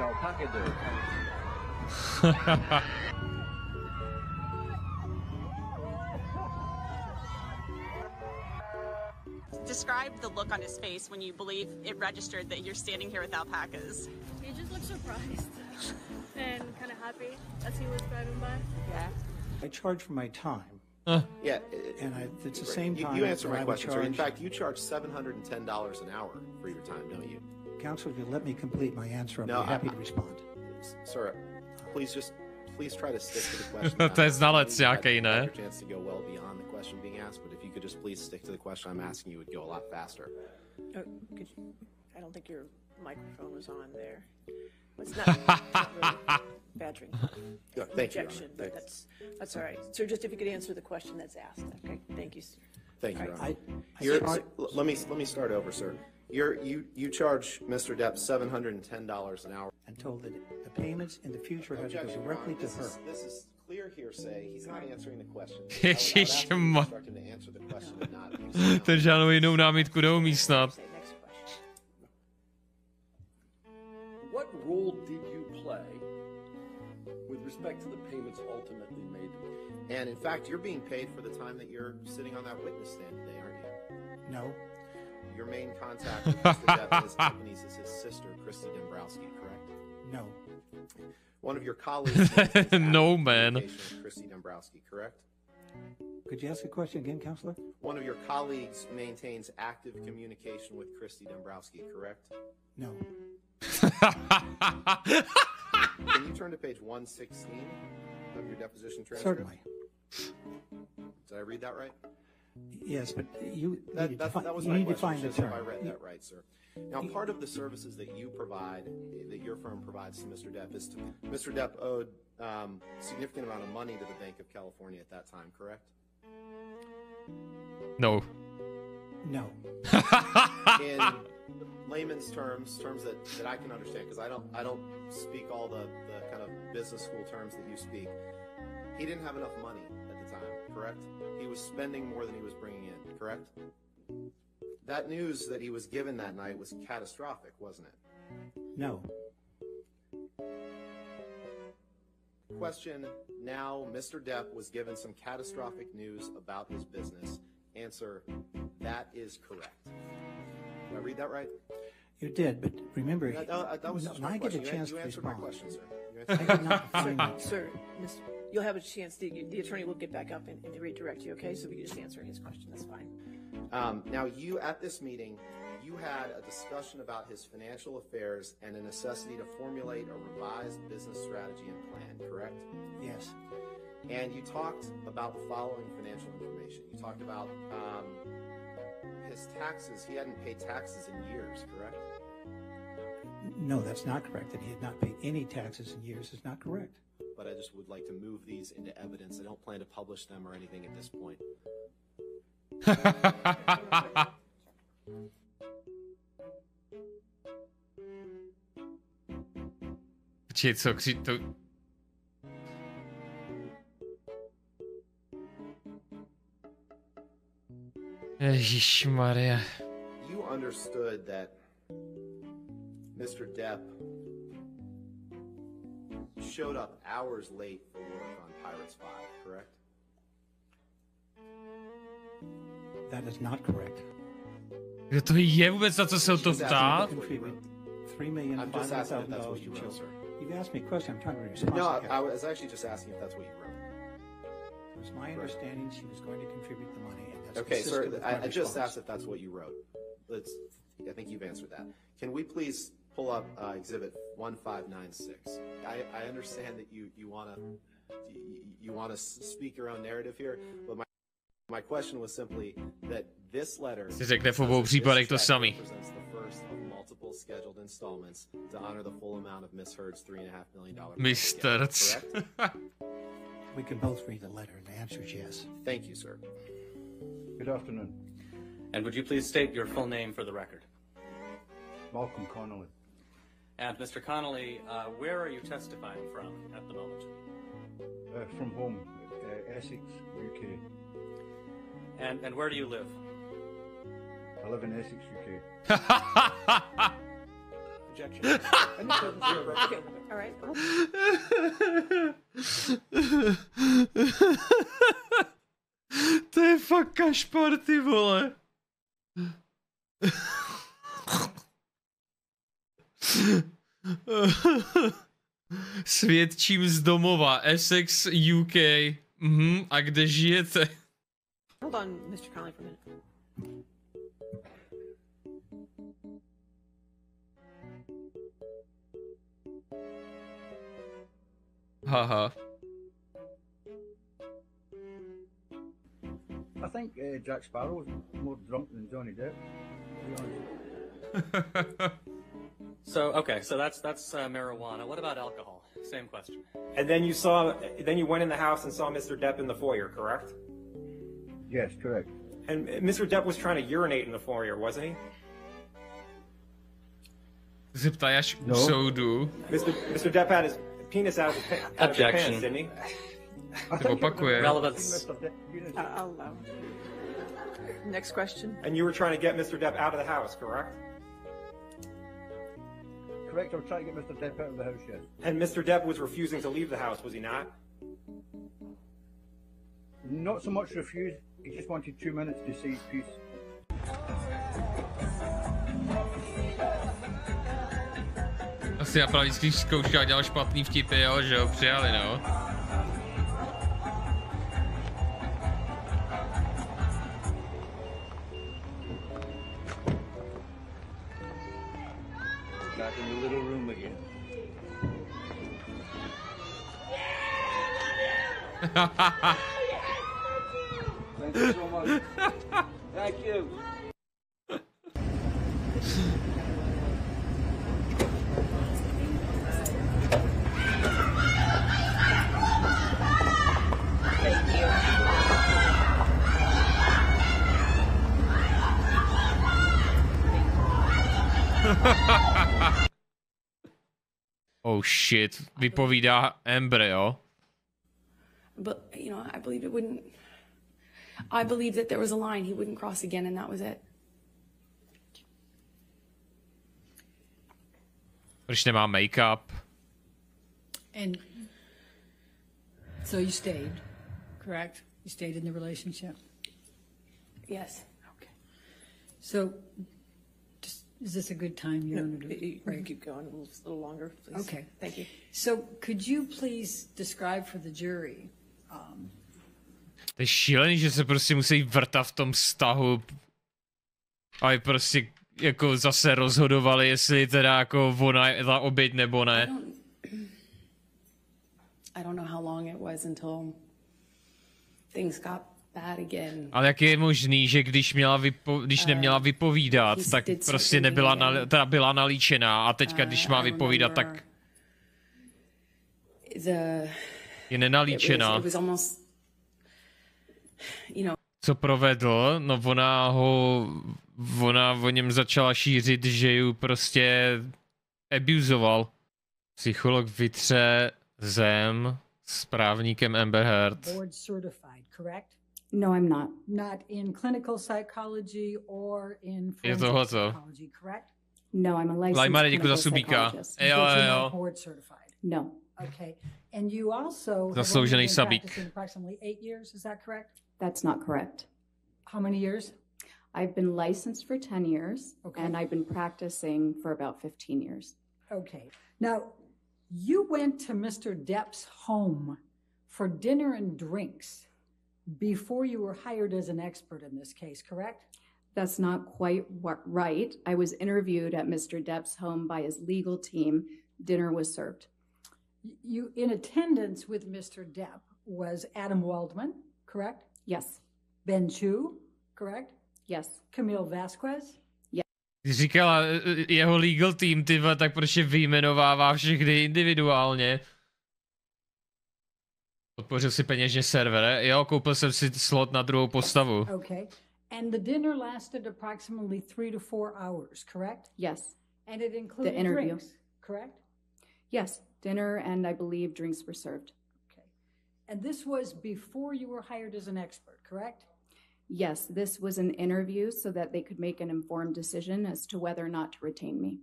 alpaca do? Describe the look on his face when you believe it registered that you're standing here with alpacas. He just looked surprised and kind of happy as he was driving by. Yeah. I charge for my time. Yeah, And it's the same time. You answer that I my would question, sir. In charge- fact, you charge $710 an hour for your time, don't you? Counsel, if you let me complete my answer, I'll No, be happy to respond. Sir, please try to stick to the question. To je znalec nějaký, I'd ne? like your chance to go well beyond the question being asked, but if you could just please stick to the question I'm asking, you would go a lot faster. I don't think your microphone was on there. It's not really badgering. Yeah, thank you, Your Rejection, Honor. but that's all right. So just if you could answer the question that's asked. Okay, thank you, sir. Thank you, Your Honor. I Let me start over, sir. You charge Mr. Depp $710 an hour. and told that the payments in the future have to go Objection, Your directly Honor. to her. This is clear hearsay. He's not answering the question. Ježišmar. Instruct him to answer the question and not use To žádnou jinou námitku neumí snad. Say next question. What role did you play with respect to the payments ultimately made to me? And in fact, you're being paid for the time that you're sitting on that witness stand today, aren't you? No, Your main contact with Mr. Depp and his companies is his sister, Christy Dombrowski, correct? no, One of your colleagues maintains No, active man. communication with Christy Dombrowski, correct? Could you ask the question again, Counselor? One of your colleagues maintains active communication with Christy Dombrowski, correct? No, Can you turn to page 116 of your deposition transcript? certainly. Did I read that right? Yes, but you That need to was you my need to question, find the just if term. I read that right, sir. Now, part of the services that you provide, that your firm provides to Mr. Depp, is Mr. Depp owed significant amount of money to the Bank of California at that time, correct? No. No, In layman's terms that I can understand, because I don't speak all the kind of business school terms that you speak. He didn't have enough money at the time, correct? He was spending more than he was bringing in, correct? That news that he was given that night was catastrophic, wasn't it? no, Question, now Mr. Depp was given some catastrophic news about his business. Answer, that is correct. Did I read that right? you did. But remember, That was just when my I get a question. chance You to answered my respond, question, sir. You I answered did not find that. Sir, you'll have a chance. The attorney will get back up and redirect you. Okay, so if you just answer his question, that's fine. Now, you at this meeting, you had a discussion about his financial affairs and a necessity to formulate a revised business strategy and plan, correct? Yes, And you talked about the following financial information. You talked about his taxes. He hadn't paid taxes in years, correct? no, that's not correct. That he had not paid any taxes in years is not correct. But I just would like to move these into evidence. I don't plan to publish them or anything at this point. Počkej, co to... Ježišmarja. You understood that Mr. Depp showed up hours late for work on Pirates 5, correct? That is not correct. Kdo to je vůbec, na co se o to ptá? Contribute I'm just asking if that's what $3,500,000 you to wrote, sir. children. You've asked me a question. I'm trying to respond. No, to I you. was actually just asking if that's what you wrote. It was my understanding she was going to contribute the money, and that's Okay, sir, consistent with my I just response. asked if that's what you wrote. I think you've answered that. Can we please pull up Exhibit 1596? I understand that you want to speak your own narrative here, but my question was simply that this letter Si řekne v obou případech to samý. represents the first of multiple scheduled installments to honor the full amount of Miss Heard's $3.5 million. Mr. Correct? We can both read the letter, and the answer is yes. Thank you, sir. Good afternoon. And would you please state your full name for the record? Malcolm Connolly. And Mr. Connolly, where are you testifying from at the moment? From home, Essex, UK. And where do you live? I live in Essex, UK. Objection. Okay, all right. To je fakt kašpar, ty vole. Svědčím z domova, Essex, UK. A kde žijete? Hold on, Mr. Connolly, for a minute. Haha. I think Jack Sparrow was more drunk than Johnny Depp. So okay, so that's marijuana. What about alcohol? Same question. And then you went in the house and saw Mr. Depp in the foyer, correct? Yes, correct. And Mr. Depp was trying to urinate in the foyer, wasn't he? Zeptaj až u soudu. Mr. Depp had his penis out of his pants, didn't he? To opakuje. Relevance. I'll allow. Next question. And you were trying to get Mr. Depp out of the house, correct? Correct, I was trying to get Mr. Depp out of the house, yes. And Mr. Depp was refusing to leave the house, was he not? Not so much refused, he just wanted 2 minutes to say his piece. Asi já právě vždycky zkoušel a dělal špatný vtipy, jo, že jo, přijali, no. Back in the little room again. Thank you so much. Thank you. Oh shit, vypovídá Amber, jo? But, you know, I believed it wouldn't... I believed that there was a line he wouldn't cross again, and that was it. Proč nemá make-up? And so you stayed, correct? You stayed in the relationship? Yes. Okay. So, is this a good time? You want to You can keep going a little longer, please. Okay. Thank you. So, could you please describe for the jury? To je šílený, že se prostě musí vrtat v tom vztahu. A prostě jako zase rozhodovali, jestli teda jako ona je ta oběť nebo ne. I don't know how long it was until things got bad again. Ale jak je možný, že když neměla vypovídat, tak prostě nebyla teda byla nalíčená a teďka když má vypovídat, tak je nenalíčená. Co provedl? No ona o něm začala šířit, že ji prostě abuzoval. Psycholog vytře zem s právníkem Amber Heard. Board certified, correct? No, I'm not. Not in clinical psychology or in Je forensic tohoto. psychology, correct? No, I'm a licensed Lajmare, děkuji za clinical subíka. psychologist. Jo, But you're jo. not board certified. No. Okay. And you also have only Zasloužený been sabík. practicing approximately 8 years, is that correct? That's not correct. How many years? I've been licensed for 10 years, Okay. and I've been practicing for about 15 years. Okay. Now, you went to Mr. Depp's home for dinner and drinks before you were hired as an expert in this case, correct? That's not quite right. I was interviewed at Mr. Depp's home by his legal team. Dinner was served. You, in attendance with Mr. Depp was Adam Waldman, correct? Yes. Ben Chu, correct? Yes. Camille Vasquez? Když říkala jeho legal team, ty vole, tak proč je vyjmenovává všechny individuálně? Podpořil si peněžně server, jo, koupil jsem si slot na druhou postavu. Okay. And the dinner lasted approximately 3 to 4 hours, correct? Yes. And it included The interview. drinks, correct? Yes. Dinner and I believe drinks were served. Okay. And this was before you were hired as an expert, correct? Yes, this was an interview so that they could make an informed decision as to whether or not to retain me.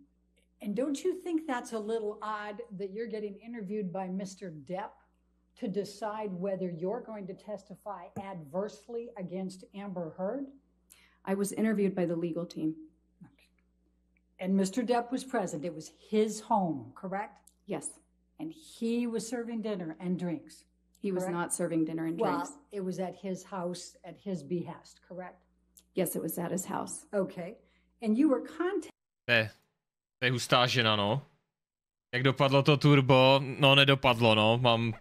And don't you think that's a little odd that you're getting interviewed by Mr. Depp to decide whether you're going to testify adversely against Amber Heard? I was interviewed by the legal team. And Mr. Depp was present. It was his home, correct? Yes. And he was serving dinner and drinks. He was not serving dinner and drinks. Well, it was at his house at his behest, correct? Yes, it was at his house. Okay. And you were contacted. To je hustá žena, no. Jak dopadlo to turbo? No, nedopadlo, no. Mám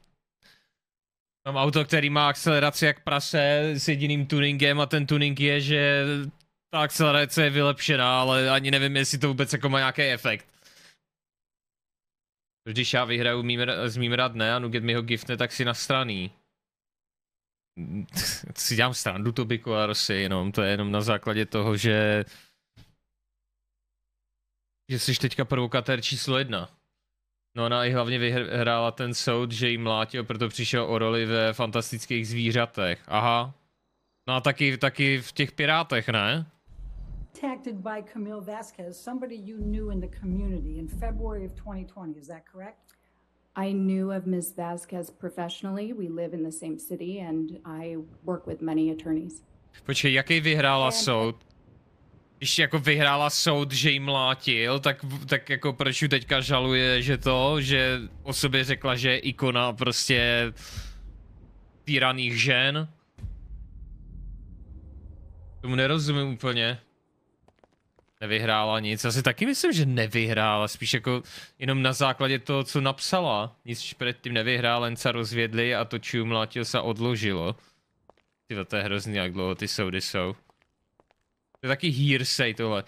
auto, který má akceleraci jak prase s jediným tuningem a ten tuning je, že ta akcelerace je vylepšená, ale ani nevím, jestli to vůbec jako má nějaký efekt. Když já vyhraju s mým radne a Nuget mi ho giftne, tak si nastraný. Si dělám strandu, Tobiko a Rosy, jenom to je jenom na základě toho, že jsi teďka provokatér číslo 1. No ona i hlavně vyhrála ten soud, že jí mlátil, proto přišel o roli ve fantastických zvířatech. Aha. No a taky v těch Pirátech, ne? Contacted by Camille Vasquez, somebody you knew in the community in February of 2020, is that correct? I knew of Ms. Vasquez professionally. We live in the same city and I work with many attorneys. Počkej, jaký vyhrála soud? Když jako vyhrála soud, že jí mlátil, tak jako proč ju teďka žaluje, že o sobě řekla, že je ikona prostě týraných žen? Tomu nerozumím úplně. Nevyhrála nic, asi taky myslím, že nevyhrála, spíš jako jenom na základě toho, co napsala. Nic předtím nevyhrála, jen se rozvědli a to čiju mlátil se odložilo. Tyhle, to je hrozný, jak dlouho ty soudy jsou. To je taky hearsay tohle.